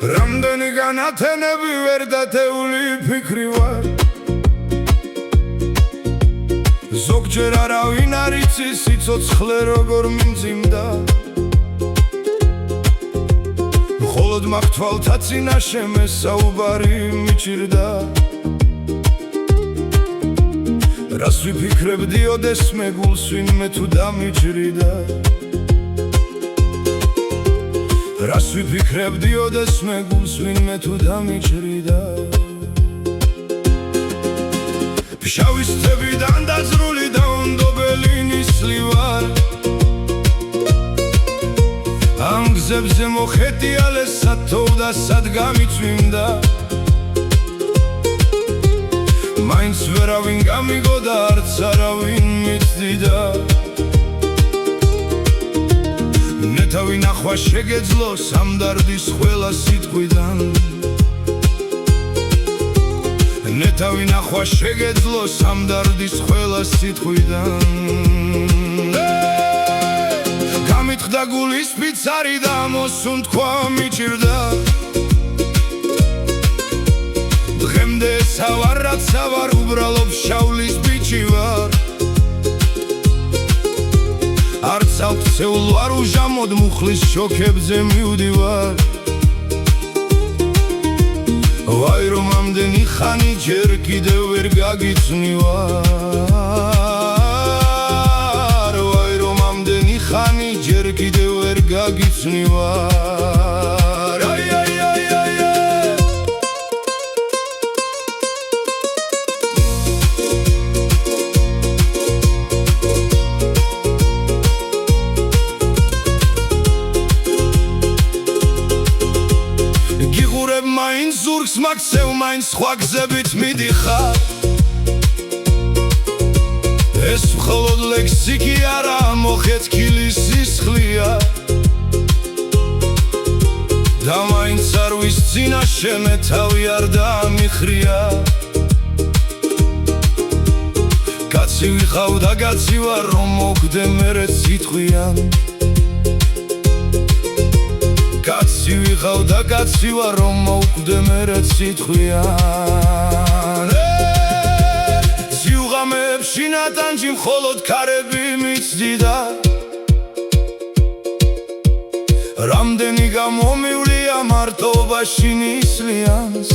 რამდენი განათენები ვერ დათეული ფიქრი ვარ ზოგჯერ არავინ არ იცის სიცოცხლე როგორ მიმძიმდა მხოლოდ მაგ თვალთა წინაშე მე საუბარი მიჭირდა რას ვიფიქრებდი ოდესმე გულს ვინმე თუ დამიჭრიდა რას ვიფიქრებდი ოდესმე გულს ვინმე თუ დამიჭრიდა ფშავის თებიდან დაძრული დაუნდობელი ნისლი ვარ ამ გზებზე მოხეტიალე სათოვდა სად გამიწვიმდა მაინც ვერავინ გამიგოდა არც არავინ მიცდიდა ნეთავი ნახვა შეგეძლო სამდარდის ყველა სიტყვიდან ნეთავი ნახვა შეგეძლო სამდარდის ყველა სიტყვიდან გამიტყდა გულის ფიცარი და მოსუნთქვა მიჭირდა დღემდე სავარ რაც სავარ უბრალოდ შავლის ბიჭი ვარ არც ავქცეულ ვარ უჟამოდ მუხლის შოქებზე მივდივარ ვაი რომ ამდენი ხანი ჯერ კიდევ ვერ გაგიცნივარ ვაი რომ ამდენი ხანი ჯერ კიდევ ვერ გაგიცნივარ მაინც ზურგს მაგცევ მაინც სხვა გზებით მიდიხარ ეს მხოლოდ ლექსიკი არა მოხეთქილი სისხლია და მაინც არ ვისწინაშე მე თავი არ დამიხრია კაცი ვიყავ და კაცი ვარ რომ მოგვდე მერე სიტყვიან კაცი ვიყავ და კაცი ვარ რომ მოუკვდე მერე სიტყვიან სიუღამეებში ნატანჯი მხოლოდ ქარები მიცდიდა რამდენი გამომივლია მარტობაში ნისლიანს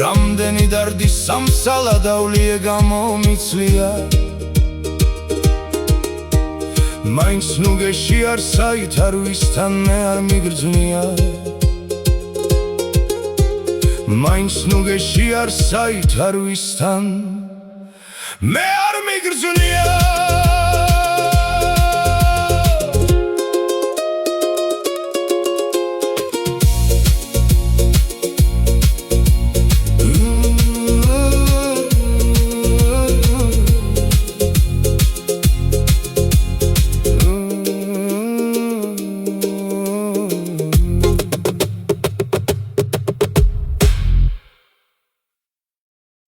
რამდენი დარდის სამსალა დავლიე გამომიცლია მაინც ნუგეში არ საით არ ვისთან მე არ მიგრძნია მაინც ნუგეში არ საით არ ვისთან მე არ მიგრძნია